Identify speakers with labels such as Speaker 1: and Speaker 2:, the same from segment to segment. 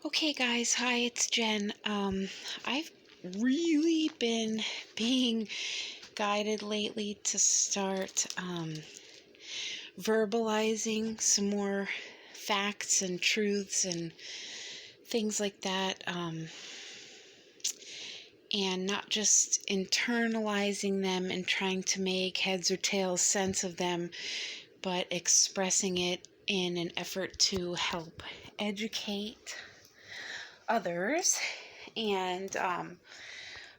Speaker 1: Okay, guys, hi, it's Jen. I've really been being guided lately to start verbalizing some more facts and truths and things like that, and not just internalizing them and trying to make heads or tails sense of them, but expressing it in an effort to help educate others. And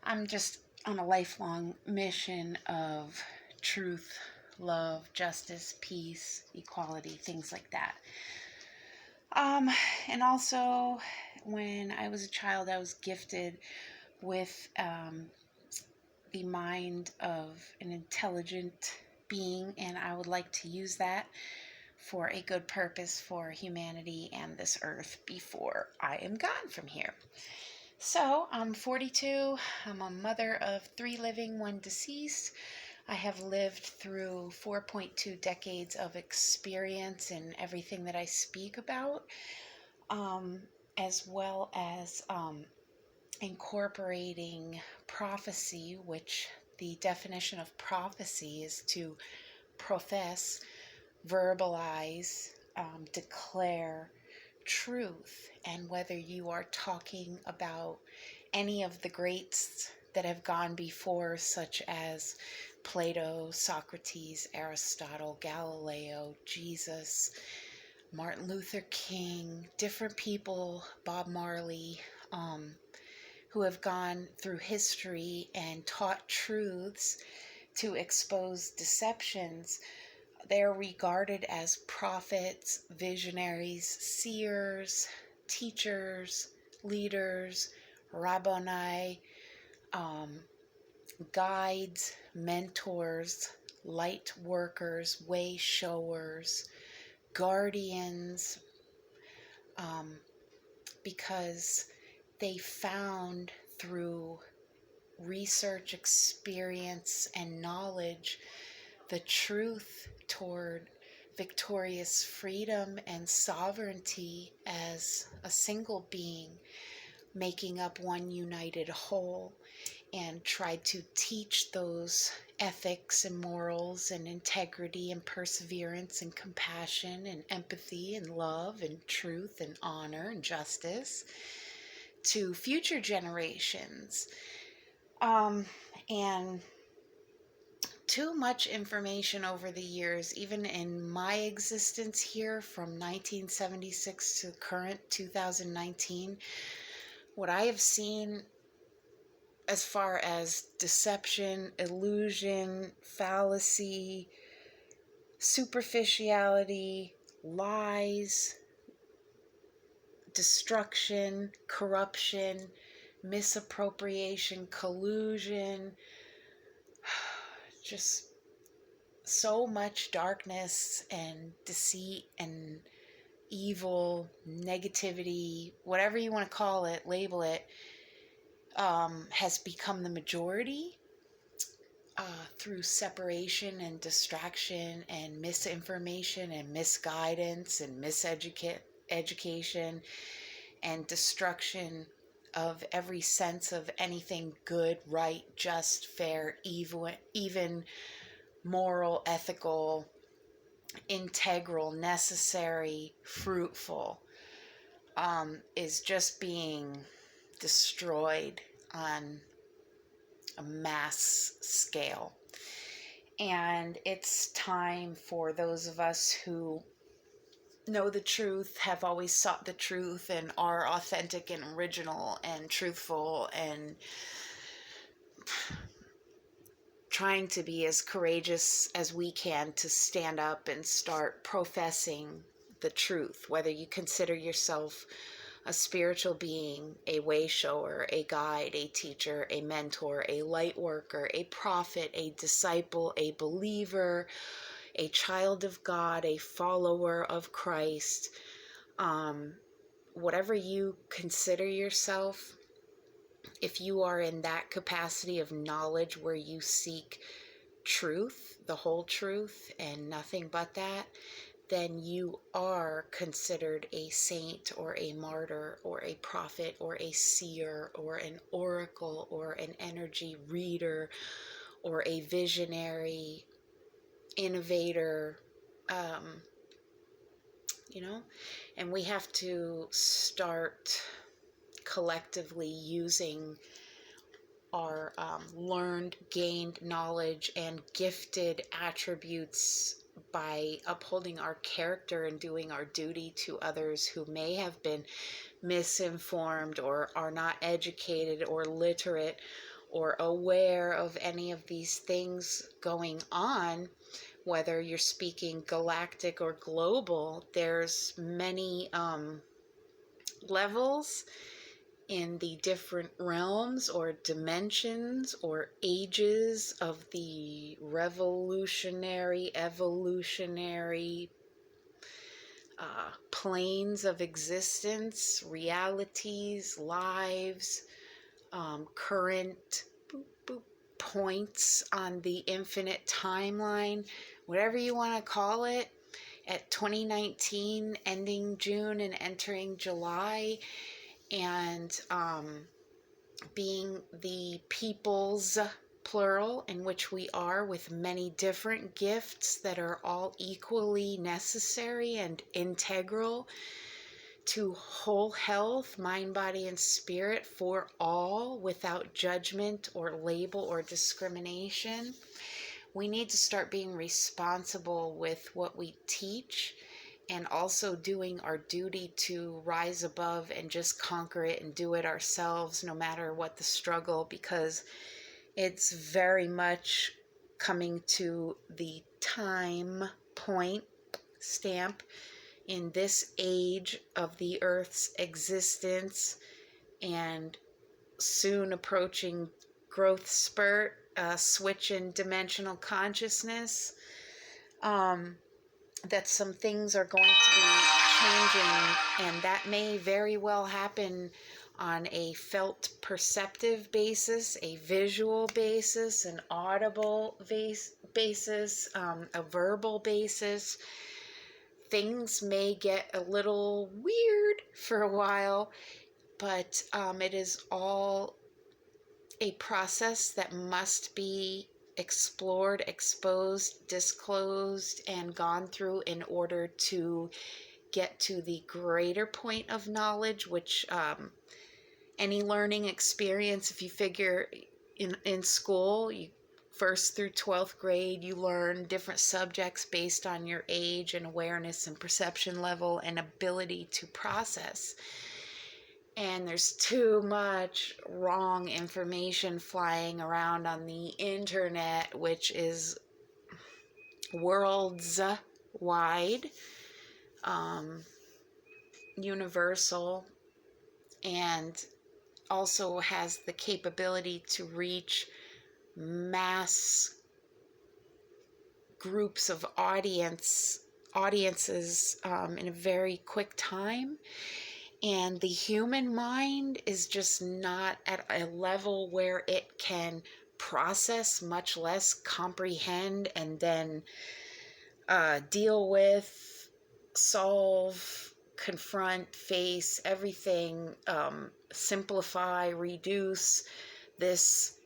Speaker 1: I'm just on a lifelong mission of truth, love, justice, peace, equality, things like that. And also, when I was a child, I was gifted with the mind of an intelligent being, and I would like to use that for a good purpose for humanity and this earth before I am gone from here. So, I'm 42. I'm a mother of 3 living, 1 deceased. I have lived through 4.2 decades of experience in everything that I speak about, as well as incorporating prophecy, which the definition of prophecy is to profess, verbalize, declare truth. And whether you are talking about any of the greats that have gone before, such as Plato, Socrates, Aristotle, Galileo, Jesus, Martin Luther King, different people, Bob Marley, who have gone through history and taught truths to expose deceptions, they're regarded as prophets, visionaries, seers, teachers, leaders, rabboni, guides, mentors, light workers, way showers, guardians, because they found through research, experience, and knowledge the truth toward victorious freedom and sovereignty as a single being, making up one united whole, and tried to teach those ethics and morals and integrity and perseverance and compassion and empathy and love and truth and honor and justice to future generations. And too much information over the years, even in my existence here from 1976 to current 2019, what I have seen as far as deception, illusion, fallacy, superficiality, lies, destruction, corruption, misappropriation, collusion, just so much darkness and deceit and evil, negativity, whatever you want to call it, label it, has become the majority through separation and distraction and misinformation and misguidance and miseducation and destruction of every sense of anything good, right, just, fair, evil, even moral, ethical, integral, necessary, fruitful, is just being destroyed on a mass scale. And it's time for those of us who know the truth, have always sought the truth, and are authentic and original and truthful and trying to be as courageous as we can to stand up and start professing the truth, whether you consider yourself a spiritual being, a way shower, a guide, a teacher, a mentor, a light worker, a prophet, a disciple, a believer, a child of God, a follower of Christ. Whatever you consider yourself, if you are in that capacity of knowledge where you seek truth, the whole truth, and nothing but that, then you are considered a saint or a martyr or a prophet or a seer or an oracle or an energy reader or a visionary innovator, you know, and we have to start collectively using our learned, gained knowledge and gifted attributes by upholding our character and doing our duty to others who may have been misinformed or are not educated or literate or aware of any of these things going on. Whether you're speaking galactic or global, there's many levels in the different realms or dimensions or ages of the revolutionary, evolutionary planes of existence, realities, lives, current points on the infinite timeline, whatever you want to call it, at 2019 ending June and entering July, and being the people's plural, in which we are, with many different gifts that are all equally necessary and integral to whole health, mind, body, and spirit for all, without judgment or label or discrimination. We need to start being responsible with what we teach, and also doing our duty to rise above and just conquer it and do it ourselves, no matter what the struggle, because it's very much coming to the time point stamp in this age of the Earth's existence and soon approaching growth spurt, switch in dimensional consciousness, that some things are going to be changing, and that may very well happen on a felt perceptive basis, a visual basis, an audible basis, a verbal basis. Things may get a little weird for a while, but it is all a process that must be explored, exposed, disclosed, and gone through in order to get to the greater point of knowledge, which any learning experience, if you figure in school, you first through 12th grade, you learn different subjects based on your age and awareness and perception level and ability to process. And there's too much wrong information flying around on the internet, which is worlds wide, universal, and also has the capability to reach mass groups of audiences in a very quick time. And the human mind is just not at a level where it can process, much less comprehend, and then deal with, solve, confront, face everything, simplify, reduce this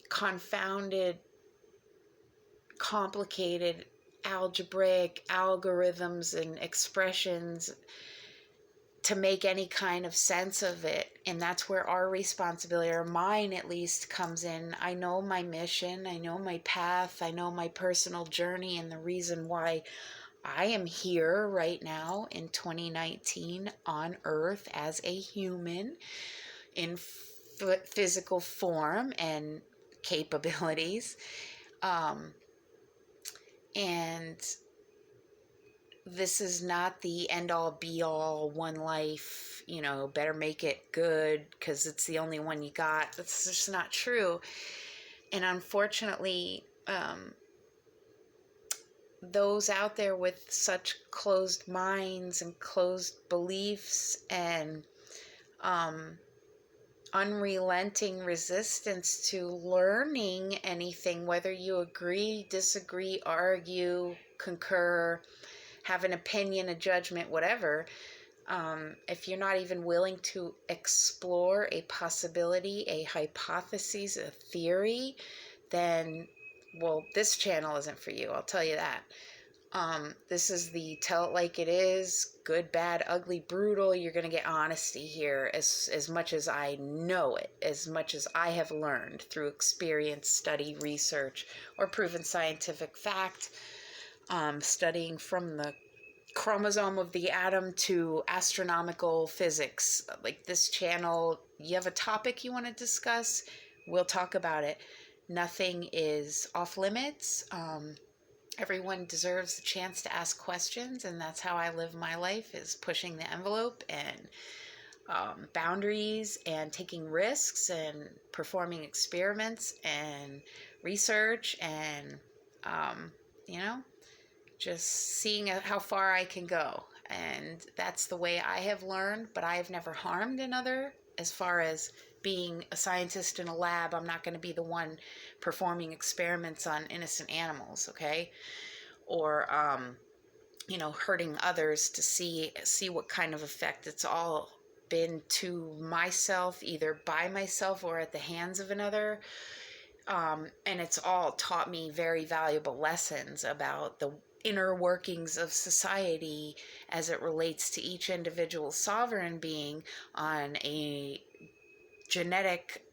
Speaker 1: confounded, complicated algebraic algorithms and expressions to make any kind of sense of it. And that's where our responsibility, or mine at least, comes in. I know my mission, I know my path, I know my personal journey, and the reason why I am here right now in 2019 on Earth as a human in physical form and capabilities. And this is not the end-all be-all, one life, better make it good because it's the only one you got. That's just not true. And unfortunately, those out there with such closed minds and closed beliefs and unrelenting resistance to learning anything, whether you agree, disagree, argue, concur, have an opinion, a judgment, whatever. If you're not even willing to explore a possibility, a hypothesis, a theory, then, well, this channel isn't for you. I'll tell you that. This is the tell it like it is, good, bad, ugly, brutal. You're going to get honesty here as much as I know it, as much as I have learned through experience, study, research, or proven scientific fact, studying from the chromosome of the atom to astronomical physics. Like this channel, you have a topic you want to discuss, we'll talk about it. Nothing is off limits. Everyone deserves a chance to ask questions, and that's how I live my life, is pushing the envelope and boundaries and taking risks and performing experiments and research and, you know, just seeing how far I can go. And that's the way I have learned, but I have never harmed another. As far as being a scientist in a lab, I'm not going to be the one performing experiments on innocent animals, okay? Or, you know, hurting others to see what kind of effect. It's all been to myself, either by myself or at the hands of another. And it's all taught me very valuable lessons about the inner workings of society as it relates to each individual sovereign being on a genetic,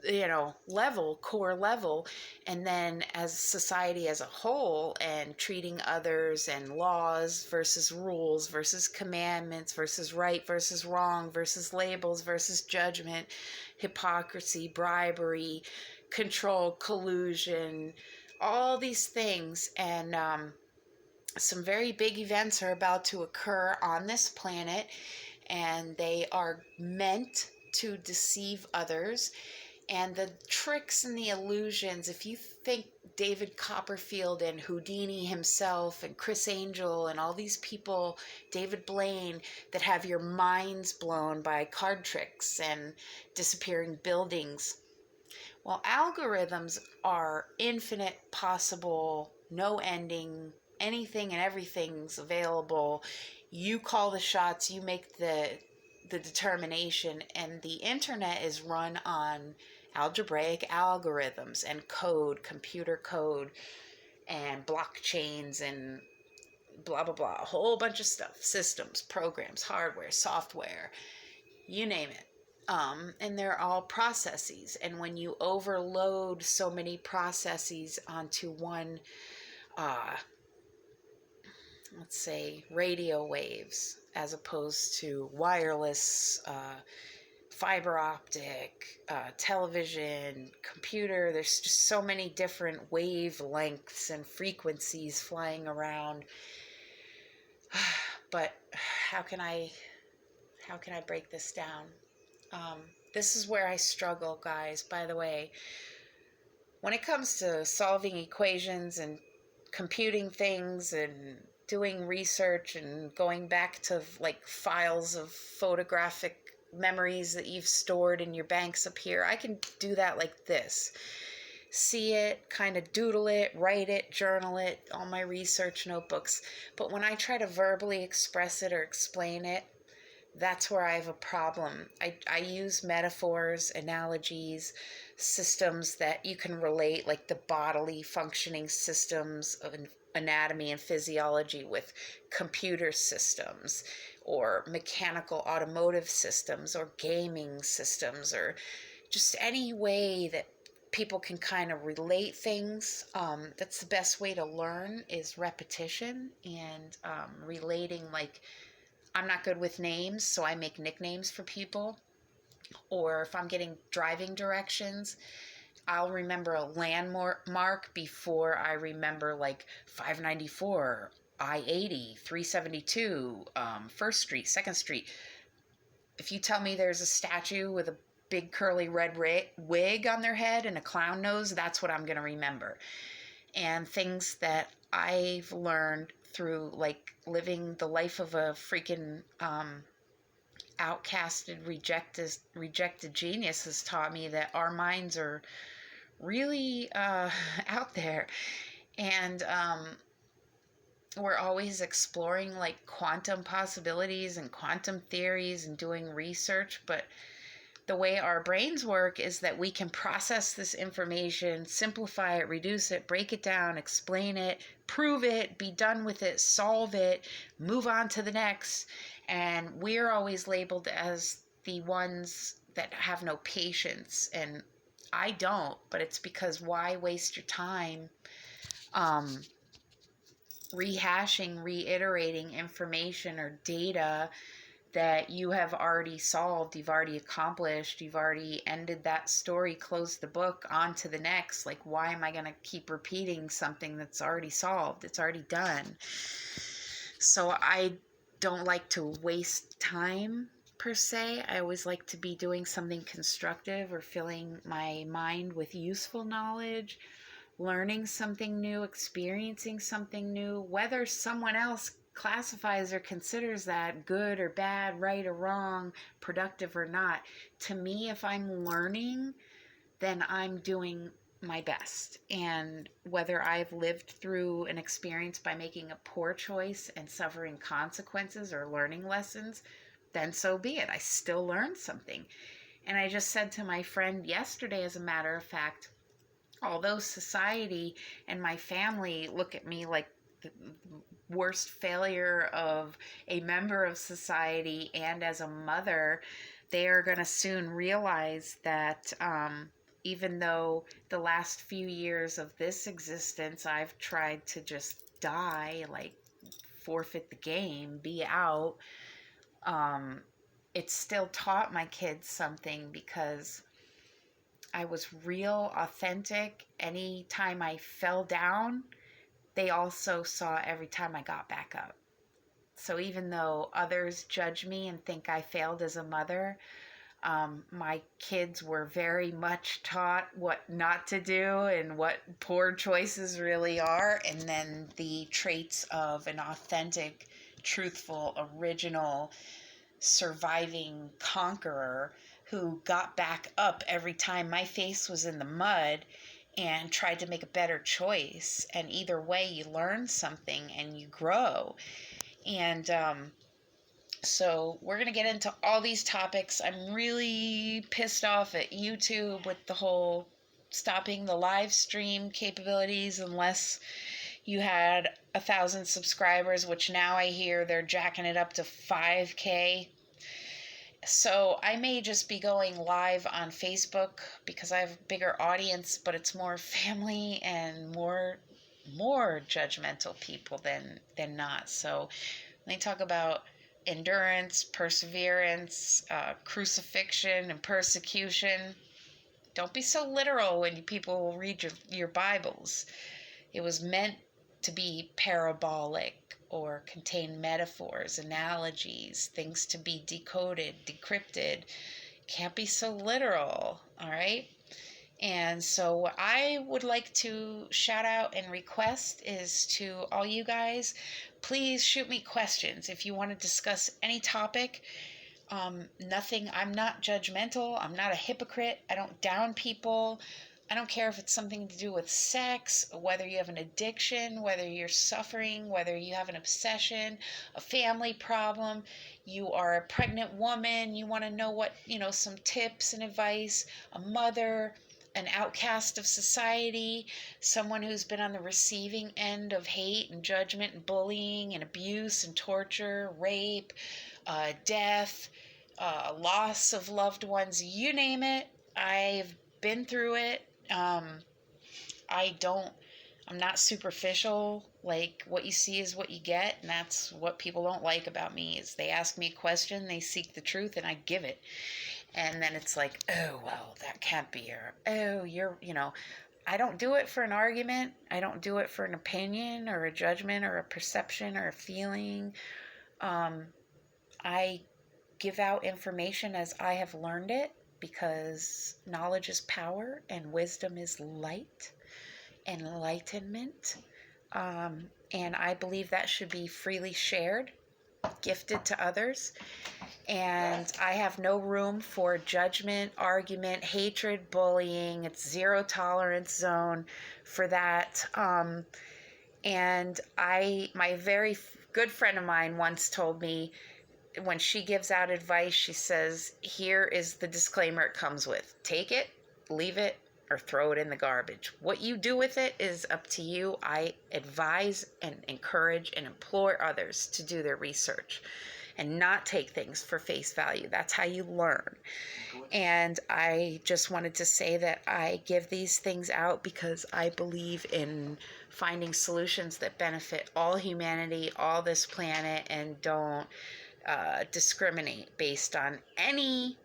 Speaker 1: you know, level, core level, and then as society as a whole, and treating others, and laws versus rules versus commandments versus right versus wrong versus labels versus judgment, hypocrisy, bribery, control, collusion, all these things. And some very big events are about to occur on this planet, and they are meant to deceive others. And the tricks and the illusions, if you think David Copperfield and Houdini himself and Chris Angel and all these people, David Blaine, that have your minds blown by card tricks and disappearing buildings. Well, algorithms are infinite, possible, no ending, anything and everything's available. You call the shots, you make the determination, and the internet is run on algebraic algorithms and code, computer code, and blockchains and blah blah blah, a whole bunch of stuff, systems, programs, hardware, software, you name it. And they're all processes, and when you overload so many processes onto one, let's say radio waves, as opposed to wireless, fiber optic, television, computer. There's just so many different wavelengths and frequencies flying around. But how can I break this down? This is where I struggle, guys, by the way. When it comes to solving equations and computing things and doing research and going back to like files of photographic memories that you've stored in your banks up here, I can do that like this. See it, kind of doodle it, write it, journal it, all my research notebooks. But when I try to verbally express it or explain it, that's where I have a problem. I use metaphors, analogies, systems that you can relate, like the bodily functioning systems of anatomy and physiology with computer systems, or mechanical automotive systems, or gaming systems, or just any way that people can kind of relate things. That's the best way to learn, is repetition and relating. Like, I'm not good with names, so I make nicknames for people. Or if I'm getting driving directions, I'll remember a landmark before I remember like 594, I-80, 372, 1st Street, 2nd Street. If you tell me there's a statue with a big curly red wig on their head and a clown nose, that's what I'm going to remember. And things that I've learned through like living the life of a freaking outcasted, rejected genius has taught me that our minds are really out there. And we're always exploring like quantum possibilities and quantum theories and doing research, but the way our brains work is that we can process this information, simplify it, reduce it, break it down, explain it, prove it, be done with it, solve it, move on to the next. And we're always labeled as the ones that have no patience. And I don't, but it's because why waste your time rehashing, reiterating information or data that you have already solved, you've already accomplished, you've already ended that story, closed the book, on to the next. Like, why am I going to keep repeating something that's already solved? It's already done. So I don't like to waste time per se. I always like to be doing something constructive or filling my mind with useful knowledge, learning something new, experiencing something new, whether someone else classifies or considers that good or bad, right or wrong, productive or not. To me, if I'm learning, then I'm doing my best. And whether I've lived through an experience by making a poor choice and suffering consequences or learning lessons, then so be it. I still learned something. And I just said to my friend yesterday, as a matter of fact, although society and my family look at me like the worst failure of a member of society and as a mother, they are going to soon realize that even though the last few years of this existence I've tried to just die, like forfeit the game, be out, it still taught my kids something because I was real, authentic. Anytime I fell down, they also saw every time I got back up. So even though others judge me and think I failed as a mother, my kids were very much taught what not to do and what poor choices really are. And then the traits of an authentic, truthful, original, surviving conqueror who got back up every time my face was in the mud and tried to make a better choice. And either way, you learn something and you grow. And so we're going to get into all these topics. I'm really pissed off at YouTube with the whole stopping the live stream capabilities unless you had 1,000 subscribers, which now I hear they're jacking it up to 5K. So I may just be going live on Facebook because I have a bigger audience, but it's more family and more judgmental people than not. So when they talk about endurance, perseverance, crucifixion, and persecution, don't be so literal when people read your Bibles. It was meant to be parabolic or contain metaphors, analogies, things to be decoded, decrypted. Can't be so literal, all right? And so what I would like to shout out and request is to all you guys, please shoot me questions if you want to discuss any topic. Nothing, I'm not judgmental. I'm not a hypocrite. I don't down people. I don't care if it's something to do with sex, whether you have an addiction, whether you're suffering, whether you have an obsession, a family problem, you are a pregnant woman, you want to know what, some tips and advice, a mother, an outcast of society, someone who's been on the receiving end of hate and judgment and bullying and abuse and torture, rape, death, loss of loved ones, you name it. I've been through it. I'm not superficial. Like, what you see is what you get, and that's what people don't like about me is they ask me a question, they seek the truth, and I give it. And then it's like, oh, well, that can't be, or, oh, I don't do it for an argument. I don't do it for an opinion or a judgment or a perception or a feeling. I give out information as I have learned it because knowledge is power and wisdom is light, enlightenment. And I believe that should be freely shared, gifted to others. And I have no room for judgment, argument, hatred, bullying. It's zero tolerance zone for that. And my very good friend of mine once told me, when she gives out advice, she says, here is the disclaimer it comes with. Take it, leave it, or throw it in the garbage. What you do with it is up to you. I advise and encourage and implore others to do their research and not take things for face value. That's how you learn. And I just wanted to say that I give these things out because I believe in finding solutions that benefit all humanity, all this planet, and don't discriminate based on any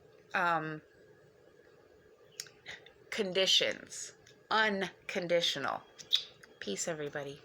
Speaker 1: conditions. Unconditional. Peace, everybody.